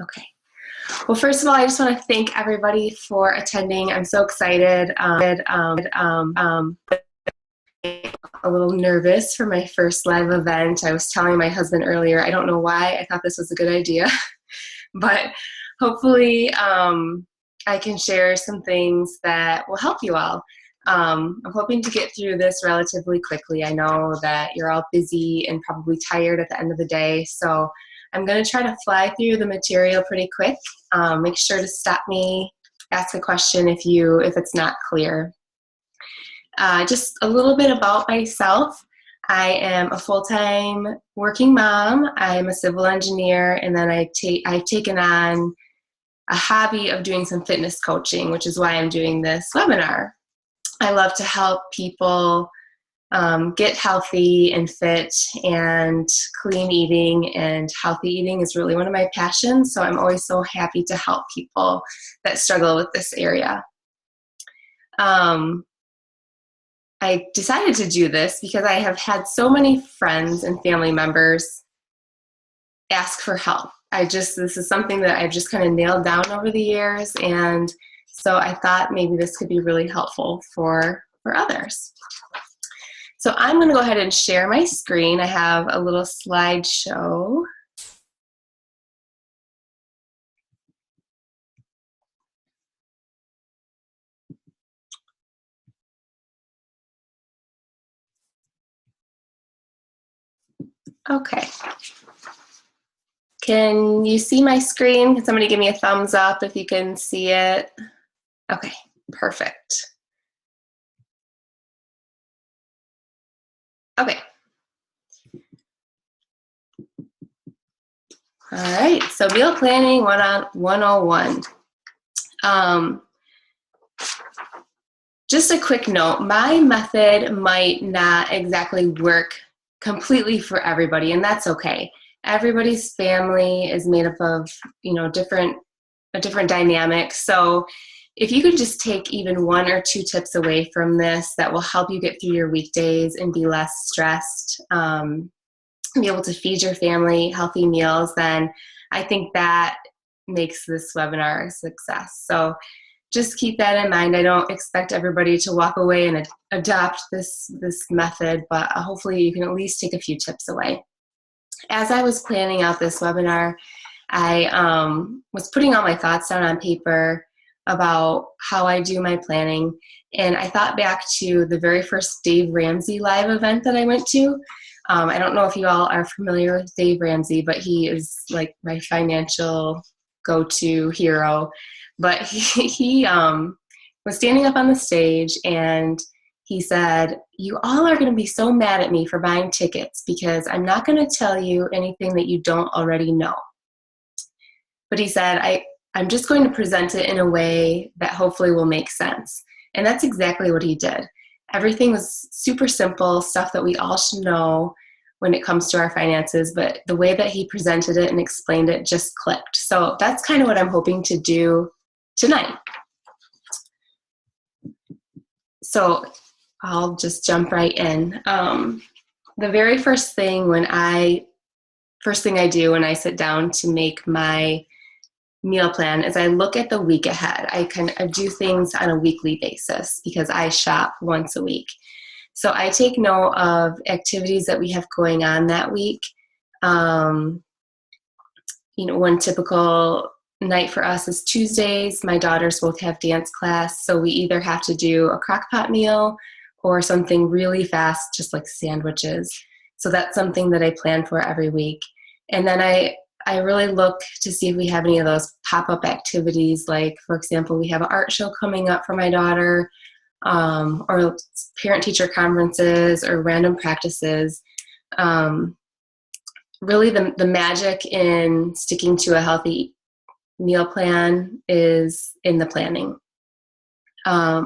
Okay. Well, first of all, I just want to thank everybody for attending. I'm so excited. A little nervous for my first live event. I was telling my husband earlier, I don't know why I thought this was a good idea, but hopefully I can share some things that will help you all. I'm hoping to get through this relatively quickly. I know that you're all busy and probably tired at the end of the day, so I'm going to try to fly through the material pretty quick. Make sure to stop me, ask a question if it's not clear. Just a little bit about myself. I am a full-time working mom. I'm a civil engineer, and then I've taken on a hobby of doing some fitness coaching, which is why I'm doing this webinar. I love to help people get healthy and fit and clean eating, and healthy eating is really one of my passions, so I'm always so happy to help people that struggle with this area. I decided to do this because I have had so many friends and family members ask for help. This is something that I've just kind of nailed down over the years, and so I thought maybe this could be really helpful for others. So I'm going to go ahead and share my screen. I have a little slideshow. Okay. Can you see my screen? Can somebody give me a thumbs up if you can see it? Okay, perfect. Okay. All right, so meal planning 101. Just a quick note, my method might not exactly work completely for everybody, and that's okay. Everybody's family is made up of, a different dynamic. So if you could just take even 1 or 2 tips away from this that will help you get through your weekdays and be less stressed, be able to feed your family healthy meals, then I think that makes this webinar a success. So just keep that in mind. I don't expect everybody to walk away and adopt this method, but hopefully you can at least take a few tips away. As I was planning out this webinar, I was putting all my thoughts down on paper about how I do my planning, and I thought back to the very first Dave Ramsey live event that I went to. I don't know if you all are familiar with Dave Ramsey, but he is like my financial go-to hero. But he was standing up on the stage, and he said, "You all are going to be so mad at me for buying tickets because I'm not going to tell you anything that you don't already know." But he said, I'm just going to present it in a way that hopefully will make sense. And that's exactly what he did. Everything was super simple, stuff that we all should know when it comes to our finances, but the way that he presented it and explained it just clicked. So that's kind of what I'm hoping to do tonight. So I'll just jump right in. The very first thing I do when I sit down to make my meal plan is I look at the week ahead. I do things on a weekly basis because I shop once a week. So I take note of activities that we have going on that week. One typical night for us is Tuesdays. My daughters both have dance class, so we either have to do a crock pot meal or something really fast, just like sandwiches. So that's something that I plan for every week. And then I really look to see if we have any of those pop-up activities, like, for example, we have an art show coming up for my daughter, or parent-teacher conferences or random practices. Really, the magic in sticking to a healthy meal plan is in the planning. I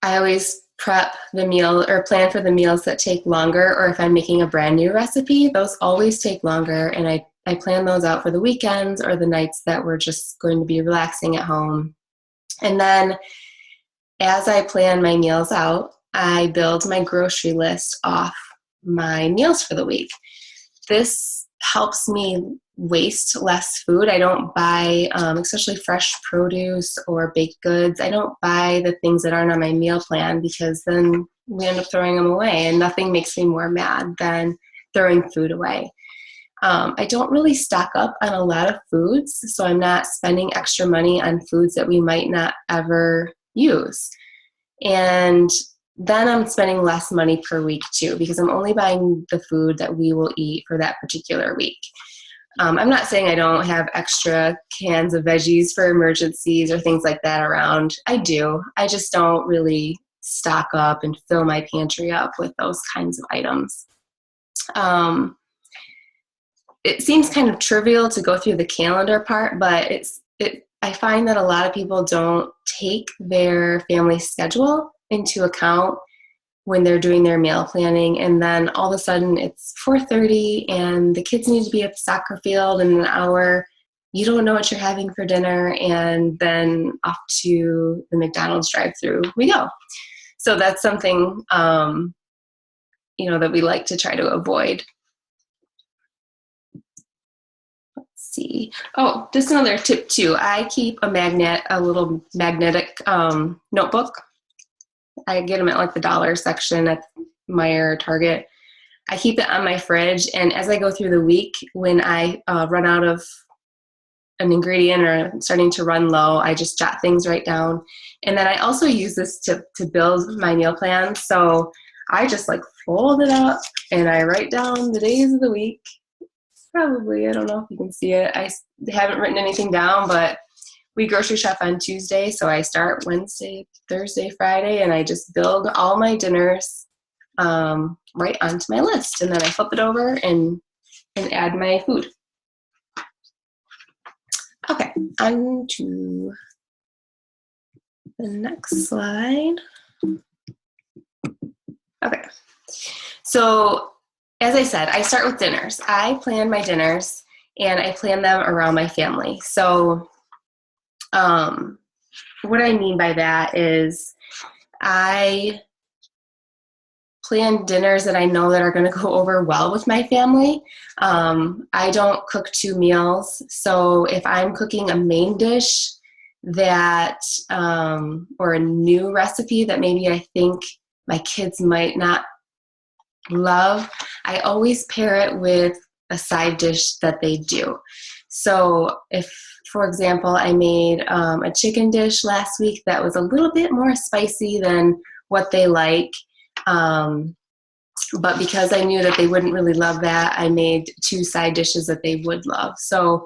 always prep the meal or plan for the meals that take longer, or if I'm making a brand new recipe, those always take longer, and I plan those out for the weekends or the nights that we're just going to be relaxing at home. And then as I plan my meals out, I build my grocery list off my meals for the week. This helps me waste less food. I don't buy, especially fresh produce or baked goods. I don't buy the things that aren't on my meal plan, because then we end up throwing them away, and nothing makes me more mad than throwing food away. I don't really stock up on a lot of foods, so I'm not spending extra money on foods that we might not ever use. And then I'm spending less money per week too, because I'm only buying the food that we will eat for that particular week. I'm not saying I don't have extra cans of veggies for emergencies or things like that around. I do. I just don't really stock up and fill my pantry up with those kinds of items. It seems kind of trivial to go through the calendar part, but I find that a lot of people don't take their family schedule into account when they're doing their meal planning, and then all of a sudden it's 4:30 and the kids need to be at the soccer field in an hour. You don't know what you're having for dinner, and then off to the McDonald's drive-thru we go. So that's something that we like to try to avoid. See. Oh, just another tip too. I keep a little magnetic notebook. I get them at like the dollar section at Meijer, Target. I keep it on my fridge, and as I go through the week, when I run out of an ingredient or I'm starting to run low, I just jot things right down. And then I also use this to build my meal plan. So I just like fold it up and I write down the days of the week. Probably, I don't know if you can see it. I haven't written anything down, but we grocery shop on Tuesday, so I start Wednesday, Thursday, Friday, and I just build all my dinners right onto my list, and then I flip it over and add my food. Okay, on to the next slide. Okay, so as I said, I start with dinners. I plan my dinners, and I plan them around my family. So what I mean by that is I plan dinners that I know that are going to go over well with my family. I don't cook 2 meals. So if I'm cooking a main dish that, or a new recipe that maybe I think my kids might not love, I always pair it with a side dish that they do. So if, for example, I made a chicken dish last week that was a little bit more spicy than what they like, but because I knew that they wouldn't really love that, I made 2 side dishes that they would love. So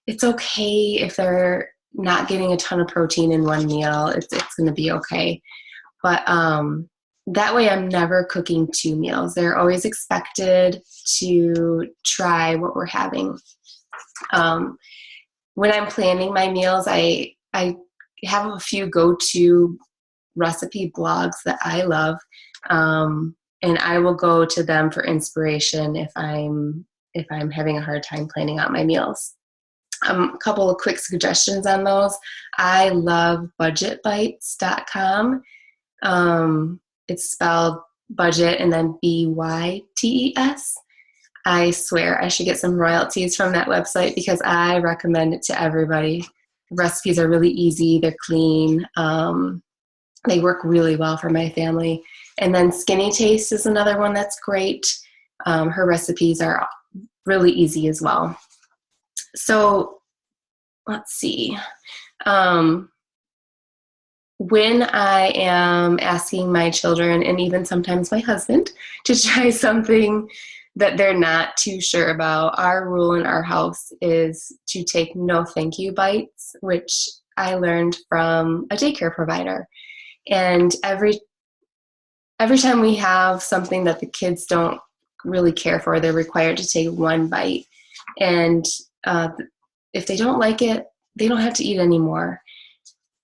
it's okay if they're not getting a ton of protein in one meal. It's going to be okay. But that way I'm never cooking 2 meals. They're always expected to try what we're having. When I'm planning my meals, I have a few go-to recipe blogs that I love, and I will go to them for inspiration if I'm having a hard time planning out my meals. A couple of quick suggestions on those. I love budgetbites.com. It's spelled budget and then BYTES. I swear I should get some royalties from that website because I recommend it to everybody. The recipes are really easy. They're clean. They work really well for my family. And then Skinny Taste is another one that's great. Her recipes are really easy as well. So let's see. When I am asking my children, and even sometimes my husband, to try something that they're not too sure about, our rule in our house is to take no thank you bites, which I learned from a daycare provider. And every time we have something that the kids don't really care for, they're required to take 1 bite. And if they don't like it, they don't have to eat anymore.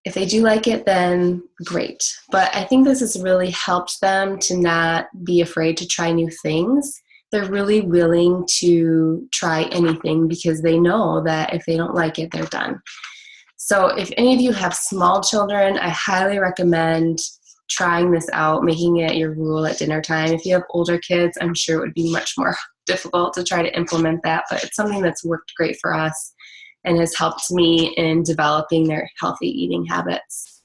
If they do like it, then great. But I think this has really helped them to not be afraid to try new things. They're really willing to try anything because they know that if they don't like it, they're done. So if any of you have small children, I highly recommend trying this out, making it your rule at dinner time. If you have older kids, I'm sure it would be much more difficult to try to implement that, but it's something that's worked great for us and has helped me in developing their healthy eating habits.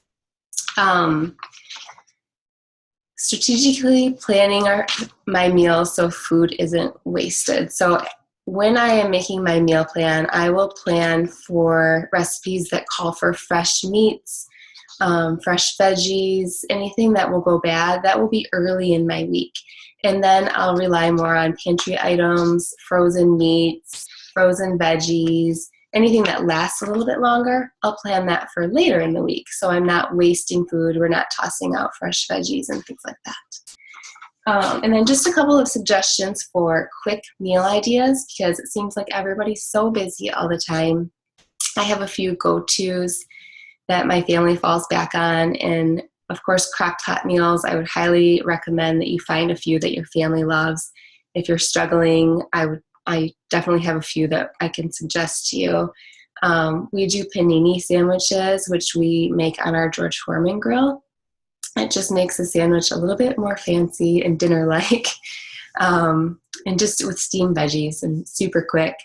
Strategically planning my meals so food isn't wasted. So when I am making my meal plan, I will plan for recipes that call for fresh meats, fresh veggies, anything that will go bad, that will be early in my week. And then I'll rely more on pantry items, frozen meats, frozen veggies, anything that lasts a little bit longer. I'll plan that for later in the week, so I'm not wasting food. We're not tossing out fresh veggies and things like that. And then just a couple of suggestions for quick meal ideas, because it seems like everybody's so busy all the time. I have a few go-tos that my family falls back on, and of course, crock-pot meals. I would highly recommend that you find a few that your family loves. If you're struggling, I definitely have a few that I can suggest to you. We do panini sandwiches, which we make on our George Foreman grill. It just makes the sandwich a little bit more fancy and dinner-like, and just with steamed veggies and super quick.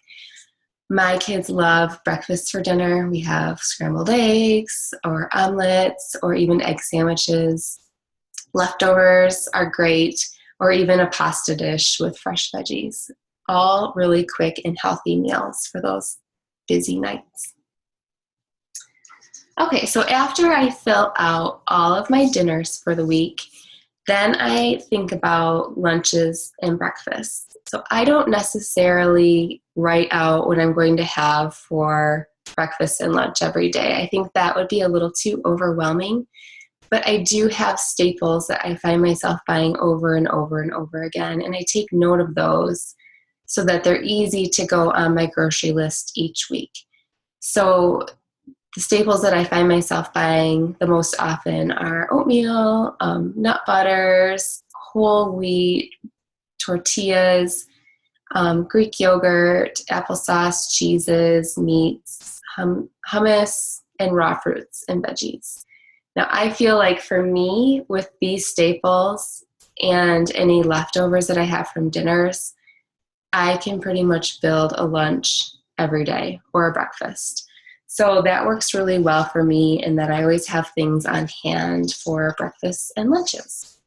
My kids love breakfast for dinner. We have scrambled eggs or omelets or even egg sandwiches. Leftovers are great, or even a pasta dish with fresh veggies. All really quick and healthy meals for those busy nights. Okay, so after I fill out all of my dinners for the week, then I think about lunches and breakfast. So I don't necessarily write out what I'm going to have for breakfast and lunch every day. I think that would be a little too overwhelming. But I do have staples that I find myself buying over and over and over again, and I take note of those so that they're easy to go on my grocery list each week. So the staples that I find myself buying the most often are oatmeal, nut butters, whole wheat, tortillas, Greek yogurt, applesauce, cheeses, meats, hummus, and raw fruits and veggies. Now, I feel like for me, with these staples and any leftovers that I have from dinners, I can pretty much build a lunch every day or a breakfast. So that works really well for me, in that I always have things on hand for breakfasts and lunches.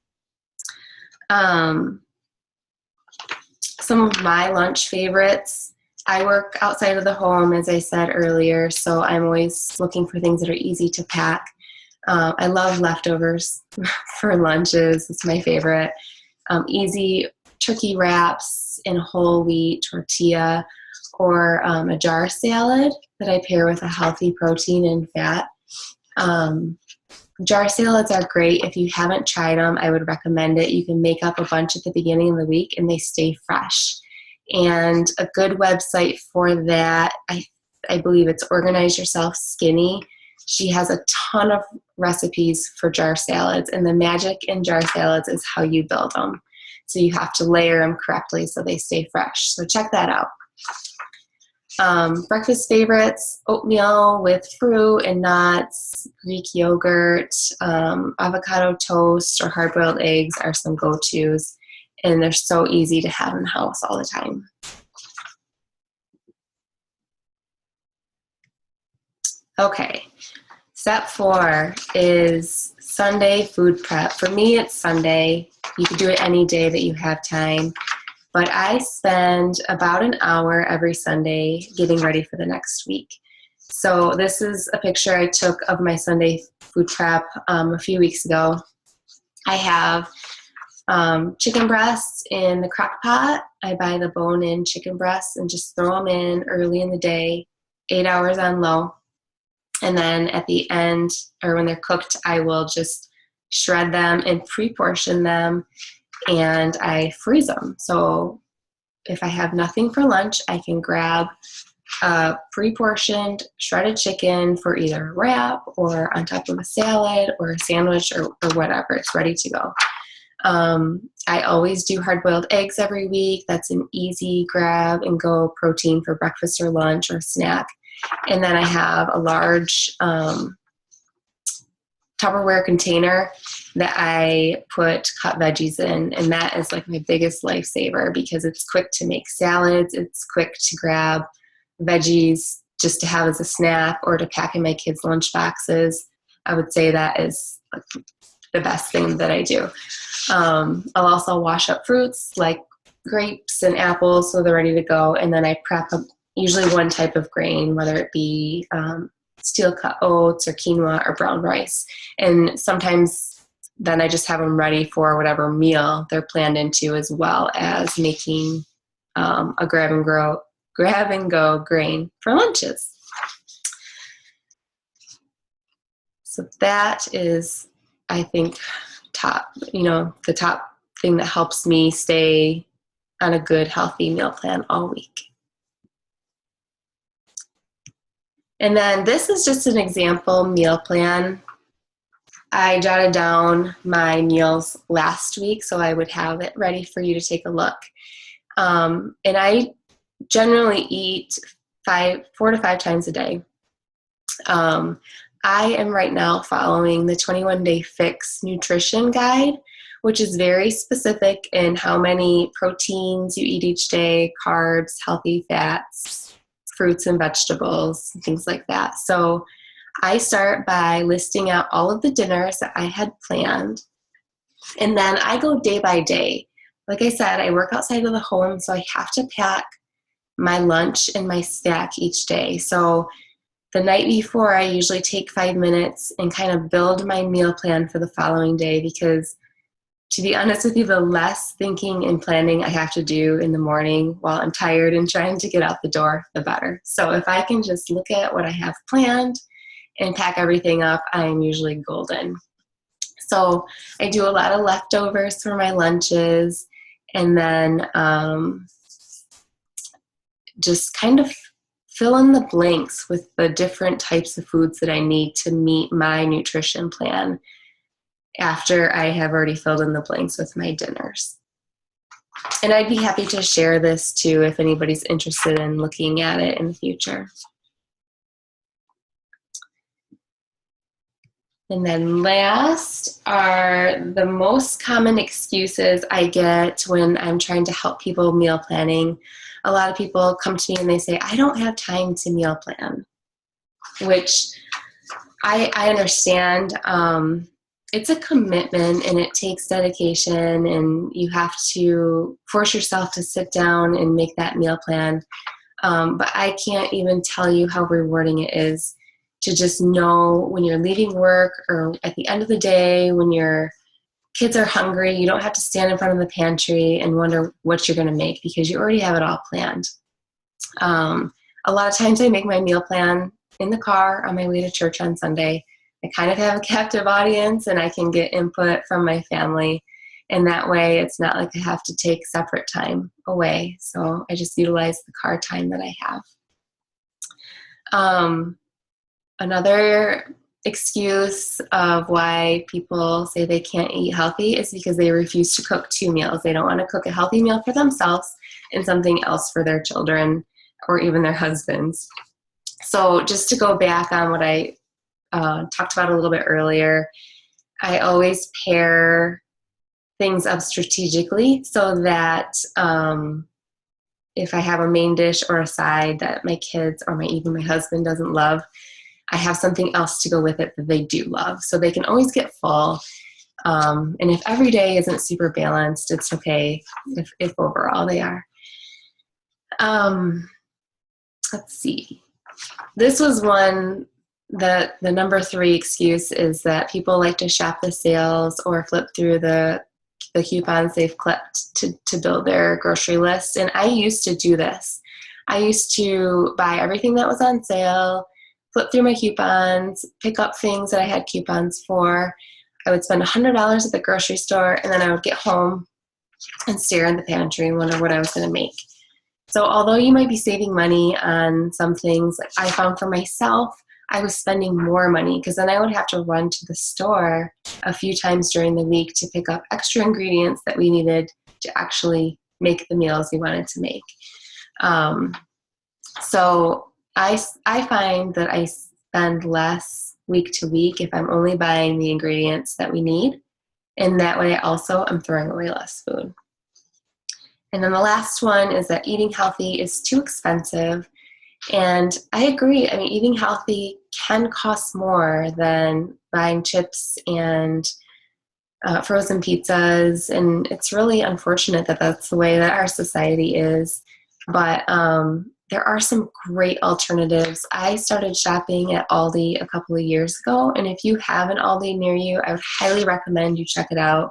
Some of my lunch favorites: I work outside of the home, as I said earlier, so I'm always looking for things that are easy to pack. I love leftovers for lunches. It's my favorite. Easy turkey wraps in whole wheat tortilla, or a jar salad that I pair with a healthy protein and fat. Jar salads are great. If you haven't tried them, I would recommend it. You can make up a bunch at the beginning of the week and they stay fresh. And a good website for that, I believe it's Organize Yourself Skinny. She has a ton of recipes for jar salads, and the magic in jar salads is how you build them. So you have to layer them correctly so they stay fresh. So check that out. Breakfast favorites: oatmeal with fruit and nuts, Greek yogurt, avocado toast, or hard-boiled eggs are some go-tos, and they're so easy to have in the house all the time. Okay, step 4 is Sunday food prep. For me, it's Sunday. You can do it any day that you have time. But I spend about an hour every Sunday getting ready for the next week. So this is a picture I took of my Sunday food prep a few weeks ago. I have chicken breasts in the crock pot. I buy the bone-in chicken breasts and just throw them in early in the day, 8 hours on low. And then at the end, or when they're cooked, I will just shred them and pre-portion them, and I freeze them. So if I have nothing for lunch, I can grab a pre-portioned shredded chicken for either a wrap or on top of a salad or a sandwich or whatever. It's ready to go. I always do hard-boiled eggs every week. That's an easy grab and go protein for breakfast or lunch or snack. And then I have a large Tupperware container that I put cut veggies in, and that is like my biggest lifesaver because it's quick to make salads. It's quick to grab veggies just to have as a snack or to pack in my kids' lunch boxes. I would say that is like the best thing that I do. I'll also wash up fruits like grapes and apples so they're ready to go, and then I prep up usually one type of grain, whether it be steel cut oats or quinoa or brown rice. And sometimes then I just have them ready for whatever meal they're planned into, as well as making a grab and go grain for lunches. So that is, I think, the top thing that helps me stay on a good, healthy meal plan all week. And then this is just an example meal plan. I jotted down my meals last week so I would have it ready for you to take a look. And I generally eat 4 to 5 times a day. I am right now following the 21-Day Fix nutrition guide, which is very specific in how many proteins you eat each day, carbs, healthy fats, fruits and vegetables, things like that. So I start by listing out all of the dinners that I had planned, and then I go day by day. Like I said, I work outside of the home, so I have to pack my lunch and my snack each day. So the night before, I usually take 5 minutes and kind of build my meal plan for the following day, because to be honest with you, the less thinking and planning I have to do in the morning while I'm tired and trying to get out the door, the better. So if I can just look at what I have planned and pack everything up, I'm usually golden. So I do a lot of leftovers for my lunches, and then just kind of fill in the blanks with the different types of foods that I need to meet my nutrition plan after I have already filled in the blanks with my dinners. And I'd be happy to share this too if anybody's interested in looking at it in the future. And then last are the most common excuses I get when I'm trying to help people meal planning. A lot of people come to me and they say, I don't have time to meal plan, which I understand. It's a commitment and it takes dedication, and you have to force yourself to sit down and make that meal plan. But I can't even tell you how rewarding it is to just know when you're leaving work or at the end of the day when your kids are hungry, you don't have to stand in front of the pantry and wonder what you're going to make because you already have it all planned. A lot of times I make my meal plan in the car on my way to church on Sunday. I kind of have a captive audience and I can get input from my family. And that way it's not like I have to take separate time away. So I just utilize the car time that I have. Another excuse of why people say they can't eat healthy is because they refuse to cook 2 meals. They don't want to cook a healthy meal for themselves and something else for their children or even their husbands. So just to go back on what I talked about a little bit earlier, I always pair things up strategically so that if I have a main dish or a side that my kids or even my husband doesn't love, I have something else to go with it that they do love. So they can always get full. And if every day isn't super balanced, it's okay if overall they are. Let's see. This was one that the number 3 excuse is that people like to shop the sales or flip through the coupons they've clipped to build their grocery list. And I used to do this. I used to buy everything that was on sale, flip through my coupons, pick up things that I had coupons for. I would spend $100 at the grocery store, and then I would get home and stare in the pantry and wonder what I was going to make. So although you might be saving money on some things, I found for myself, I was spending more money because then I would have to run to the store a few times during the week to pick up extra ingredients that we needed to actually make the meals we wanted to make. So I find that I spend less week to week if I'm only buying the ingredients that we need. And that way also I'm throwing away less food. And then the last one is that eating healthy is too expensive. And I agree. I mean, eating healthy can cost more than buying chips and frozen pizzas. And it's really unfortunate that that's the way that our society is. But there are some great alternatives. I started shopping at Aldi a couple of years ago. And if you have an Aldi near you, I would highly recommend you check it out.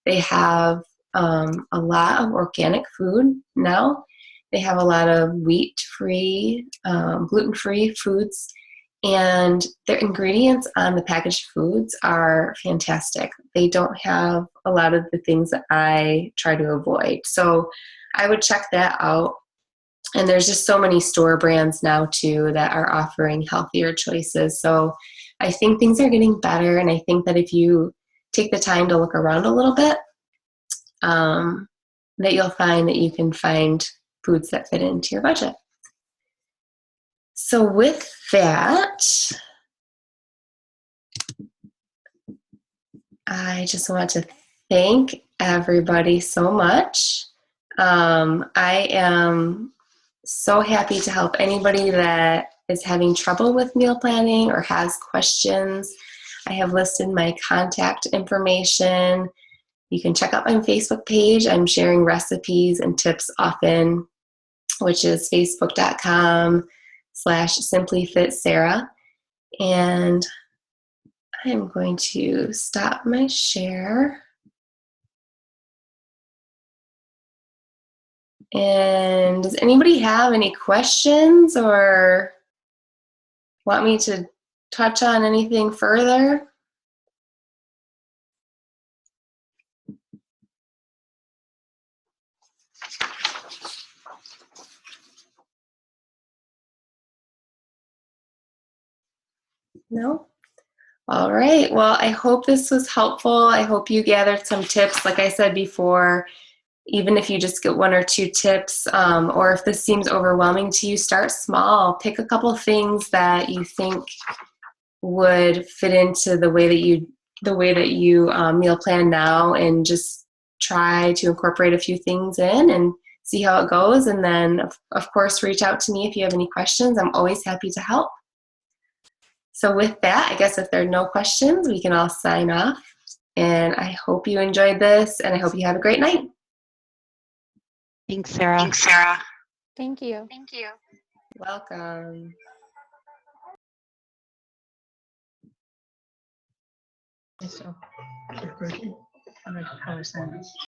They have a lot of organic food now. They have a lot of wheat-free, gluten-free foods, and their ingredients on the packaged foods are fantastic. They don't have a lot of the things that I try to avoid. So I would check that out. And there's just so many store brands now, too, that are offering healthier choices. So I think things are getting better, and I think that if you take the time to look around a little bit, that you'll find that you can find foods that fit into your budget. So with that, I just want to thank everybody so much. I am so happy to help anybody that is having trouble with meal planning or has questions. I have listed my contact information. You can check out my Facebook page. I'm sharing recipes and tips often, which is facebook.com/simplyfitsarah. And I'm going to stop my share. And does anybody have any questions or want me to touch on anything further? No? All right. Well, I hope this was helpful. I hope you gathered some tips. Like I said before, even if you just get 1 or 2 tips, or if this seems overwhelming to you, start small. Pick a couple things that you think would fit into the way that you meal plan now, and just try to incorporate a few things in and see how it goes. And then, of course, reach out to me if you have any questions. I'm always happy to help. So with that, I guess if there are no questions, we can all sign off. And I hope you enjoyed this, and I hope you have a great night. Thanks, Sarah. Thank you. Welcome. So,